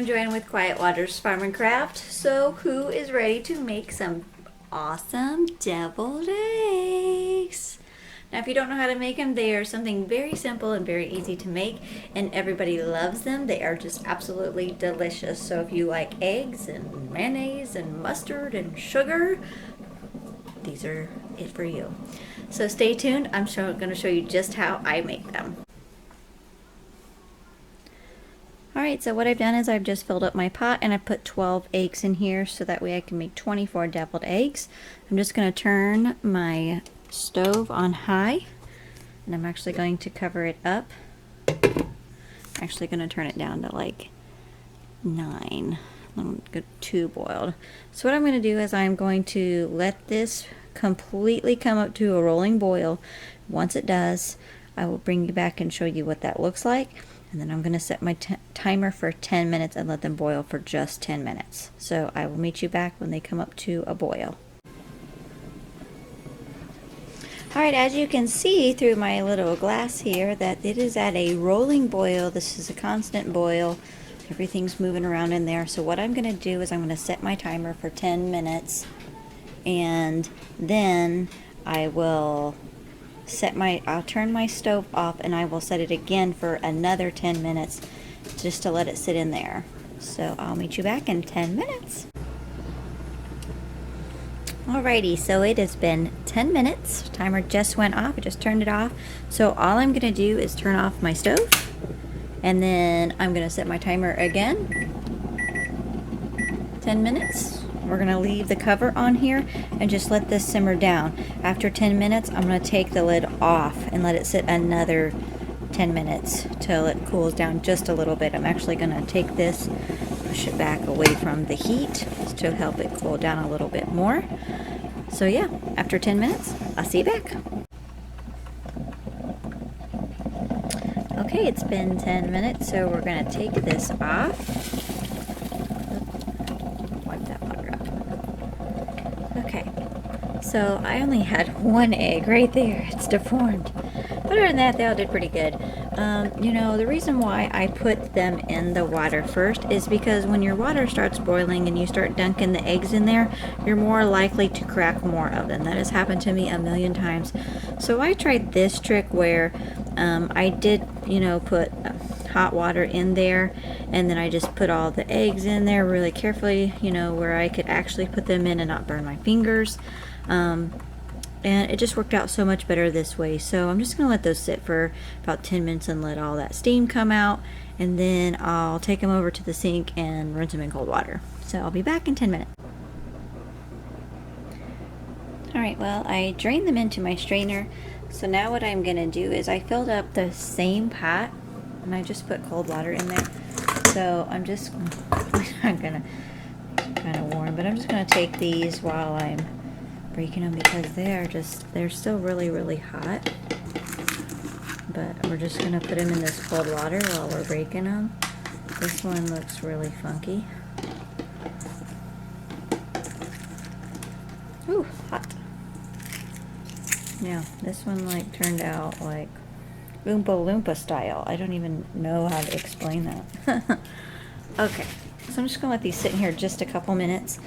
I'm Joanne with Quiet Waters Farm and Craft. So who is ready to make some awesome deviled eggs? Now if you don't know how to make them, they are something very simple and very easy to make, and everybody loves them. They are just absolutely delicious. So if you like eggs and mayonnaise and mustard and sugar, these are it for you. So stay tuned. I'm going to show you just how I make them. Alright, so what I've done is I've just filled up my pot and I put 12 eggs in here so that way I can make 24 deviled eggs. I'm just going to turn my stove on high and I'm actually going to cover it up. I'm actually going to turn it down to like 9. I'm good 2 boiled. So what I'm going to do is I'm going to let this completely come up to a rolling boil. Once it does, I will bring you back and show you what that looks like. And then I'm going to set my timer for 10 minutes and let them boil for just 10 minutes. So I will meet you back when they come up to a boil. Alright, as you can see through my little glass here that it is at a rolling boil. This is a constant boil. Everything's moving around in there. So what I'm going to do is I'm going to set my timer for 10 minutes. And then I will I'll turn my stove off and I will set it again for another 10 minutes just to let it sit in there. So I'll meet you back in 10 minutes. Alrighty, so it has been 10 minutes. Timer just went off. I just turned it off. So all I'm going to do is turn off my stove and then I'm going to set my timer again. 10 minutes. We're going to leave the cover on here and just let this simmer down. After 10 minutes, I'm going to take the lid off and let it sit another 10 minutes till it cools down just a little bit. I'm actually going to take this, push it back away from the heat to help it cool down a little bit more. So yeah, after 10 minutes, I'll see you back. Okay, it's been 10 minutes, so we're going to take this off. Okay, so I only had 1 egg right there. It's deformed. But other than that, they all did pretty good. You know, the reason why I put them in the water first is because when your water starts boiling and you start dunking the eggs in there, you're more likely to crack more of them. That has happened to me a million times. So I tried this trick where I did, you know, put hot water in there and then I just put all the eggs in there really carefully, you know, where I could actually put them in and not burn my fingers. And it just worked out so much better this way. So I'm just going to let those sit for about 10 minutes and let all that steam come out. And then I'll take them over to the sink and rinse them in cold water. So I'll be back in 10 minutes. Alright, well, I drained them into my strainer. So now what I'm going to do is I filled up the same pot and I just put cold water in there. So I'm just, I'm going to, kind of warm, but I'm just going to take these while I'm breaking them because they're still really, really hot. But we're just going to put them in this cold water while we're breaking them. This one looks really funky. Ooh, hot. Yeah, this one like turned out like Oompa Loompa style. I don't even know how to explain that. Okay, so I'm just going to let these sit in here just a couple minutes.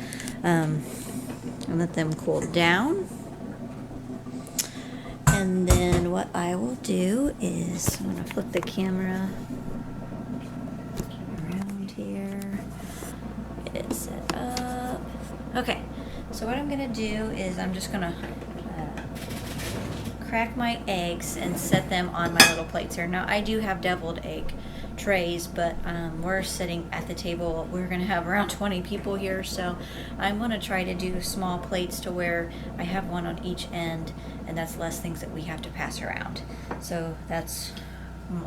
And let them cool down. And then what I will do is I'm going to flip the camera around here. Get it set up. Okay, so what I'm going to do is I'm just going to crack my eggs and set them on my little plates here. Now I do have deviled egg trays, but we're sitting at the table. We're going to have around 20 people here, so I'm going to try to do small plates to where I have one on each end, and that's less things that we have to pass around. So that's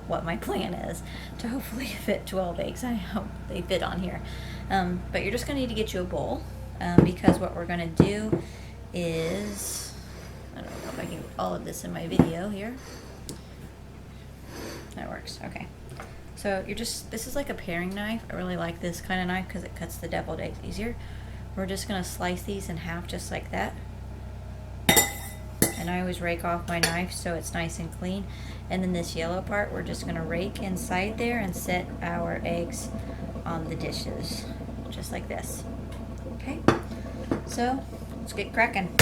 what my plan is, to hopefully fit 12 eggs. I hope they fit on here. But you're just going to need to get you a bowl, because what we're going to do is, I don't know if I can get all of this in my video here. That works. Okay. So this is like a paring knife. I really like this kind of knife because it cuts the deviled eggs easier. We're just going to slice these in half just like that. And I always rake off my knife so it's nice and clean. And then this yellow part, we're just going to rake inside there and set our eggs on the dishes, just like this. Okay, so let's get cracking.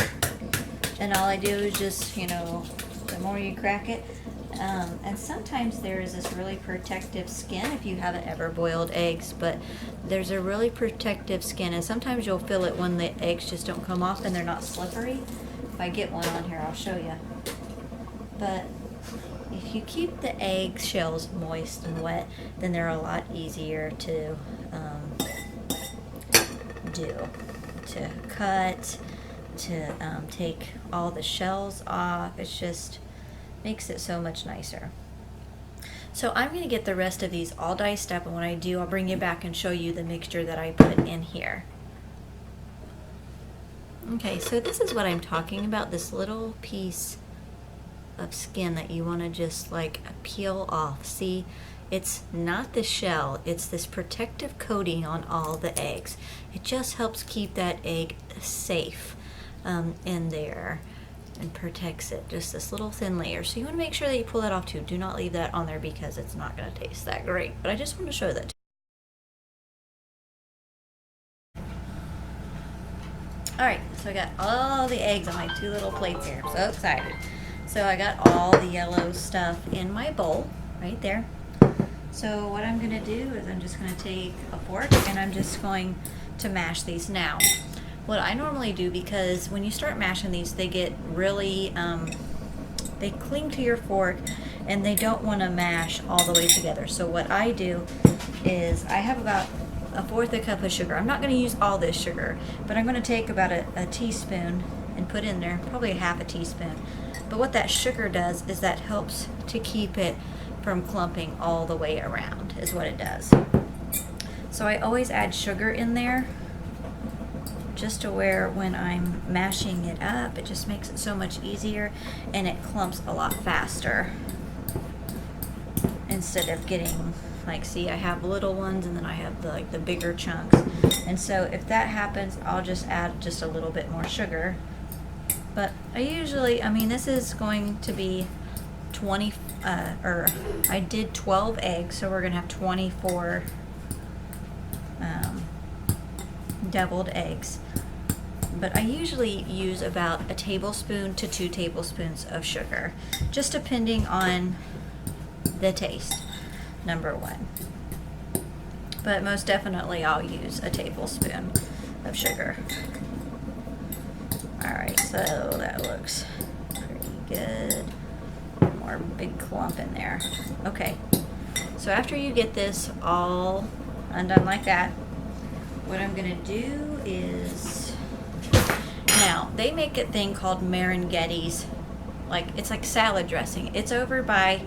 And all I do is just, the more you crack it, and sometimes there is this really protective skin if you haven't ever boiled eggs, but there's a really protective skin, and sometimes you'll feel it when the eggs just don't come off and they're not slippery. If I get one on here, I'll show you. But if you keep the egg shells moist and wet, then they're a lot easier to to cut, to take all the shells off. It's just makes it so much nicer. So I'm going to get the rest of these all diced up, and when I do, I'll bring you back and show you the mixture that I put in here. Okay, so this is what I'm talking about, this little piece of skin that you want to just like peel off. See, it's not the shell, it's this protective coating on all the eggs. It just helps keep that egg safe in there and protects it, just this little thin layer. So you want to make sure that you pull that off too. Do not leave that on there because it's not going to taste that great, but I just want to show that to you. Alright, so I got all the eggs on my 2 little plates here. I'm so excited. So I got all the yellow stuff in my bowl right there. So what I'm going to do is I'm just going to take a fork and I'm just going to mash these. Now, what I normally do, because when you start mashing these, they get really, they cling to your fork and they don't want to mash all the way together. So what I do is I have about 1/4 cup of sugar. I'm not going to use all this sugar, but I'm going to take about a teaspoon and put in there, probably 1/2 teaspoon. But what that sugar does is that helps to keep it from clumping all the way around, is what it does. So I always add sugar in there, just to where when I'm mashing it up, it just makes it so much easier and it clumps a lot faster. Instead of getting, like, see, I have little ones and then I have the bigger chunks. And so if that happens, I'll just add just a little bit more sugar. But I usually, this is going to be 20, I did 12 eggs, so we're gonna have 24 deviled eggs. But I usually use about 1 tablespoon to 2 tablespoons of sugar, just depending on the taste, number one. But most definitely I'll use 1 tablespoon of sugar. Alright, so that looks pretty good. More big clump in there. Okay, so after you get this all undone like that, what I'm gonna do is, now they make a thing called Maranghetti's, it's like salad dressing. It's over by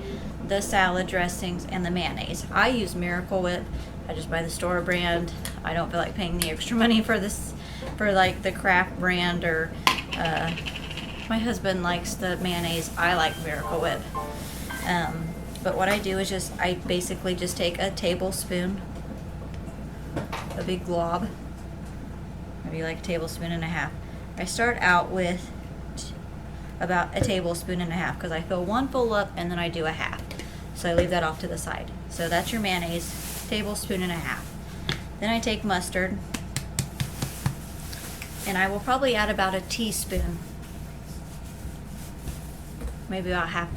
the salad dressings and the mayonnaise. I use Miracle Whip. I just buy the store brand. I don't feel like paying the extra money for this, for like the craft brand, or my husband likes the mayonnaise. I like Miracle Whip. But what I do is I basically just take a tablespoon, a big glob, maybe like 1.5 tablespoons. I start out with about 1.5 tablespoons because I fill one full up and then I do 1/2. So I leave that off to the side. So that's your mayonnaise, 1.5 tablespoons. Then I take mustard, and I will probably add about 1 teaspoon, maybe about 1/2.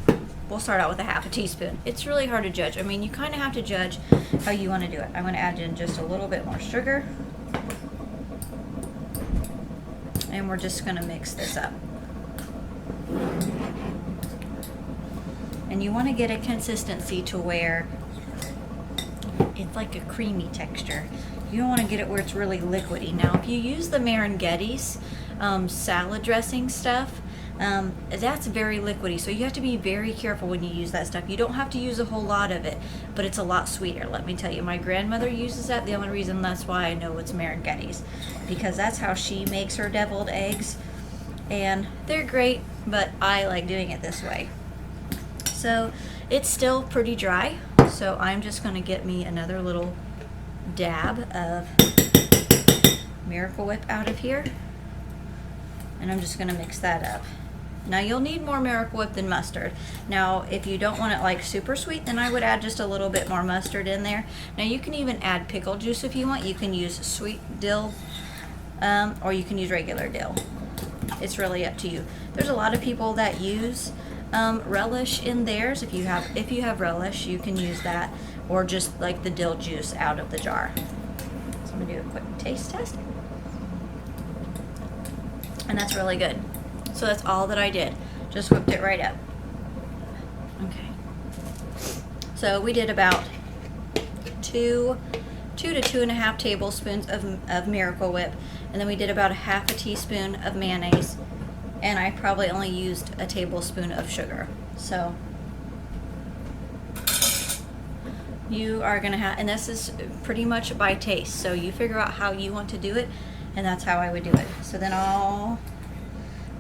We'll start out with 1/2 teaspoon. It's really hard to judge. You kind of have to judge how you want to do it. I'm going to add in just a little bit more sugar, and we're just going to mix this up. And you want to get a consistency to where it's like a creamy texture. You don't want to get it where it's really liquidy. Now, if you use the Maranghetti's salad dressing stuff, that's very liquidy, so you have to be very careful when you use that stuff. You don't have to use a whole lot of it, but it's a lot sweeter, let me tell you. My grandmother uses that. The only reason that's why I know it's Maranghetti's, because that's how she makes her deviled eggs, and they're great, but I like doing it this way. So it's still pretty dry, so I'm just going to get me another little dab of Miracle Whip out of here, and I'm just going to mix that up. Now you'll need more Miracle Whip than mustard. Now if you don't want it like super sweet, then I would add just a little bit more mustard in there. Now you can even add pickle juice if you want. You can use sweet dill or you can use regular dill. It's really up to you. There's a lot of people that use relish in theirs. If you have relish, you can use that, or just like the dill juice out of the jar. So I'm gonna do a quick taste test, and that's really good. So that's all that I did. Just whipped it right up. Okay. So we did about two to 2.5 tablespoons of Miracle Whip, and then we did about a half a teaspoon of mayonnaise, and I probably only used a tablespoon of sugar. So you are gonna have, and this is pretty much by taste, so you figure out how you want to do it, and that's how I would do it. So then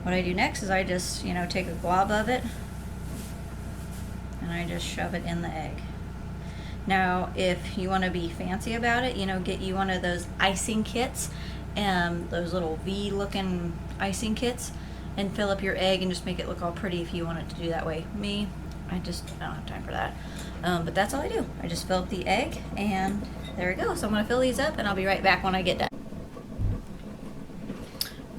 what I do next is I just, take a glob of it and I just shove it in the egg. Now, if you want to be fancy about it, get you one of those icing kits, those little V-looking icing kits, and fill up your egg and just make it look all pretty if you want it to do that way. Me, I don't have time for that. But that's all I do. I just fill up the egg, and there we go. So I'm going to fill these up, and I'll be right back when I get done.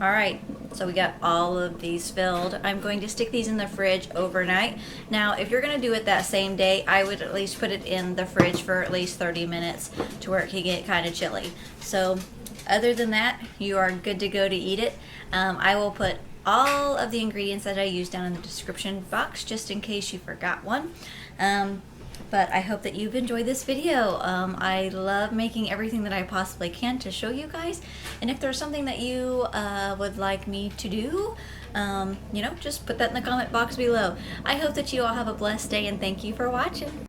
All right. So we got all of these filled. I'm going to stick these in the fridge overnight. Now, if you're gonna do it that same day, I would at least put it in the fridge for at least 30 minutes to where it can get kind of chilly. So other than that, you are good to go to eat it. I will put all of the ingredients that I use down in the description box just in case you forgot one. But I hope that you've enjoyed this video. I love making everything that I possibly can to show you guys. And if there's something that you would like me to do, just put that in the comment box below. I hope that you all have a blessed day, and thank you for watching.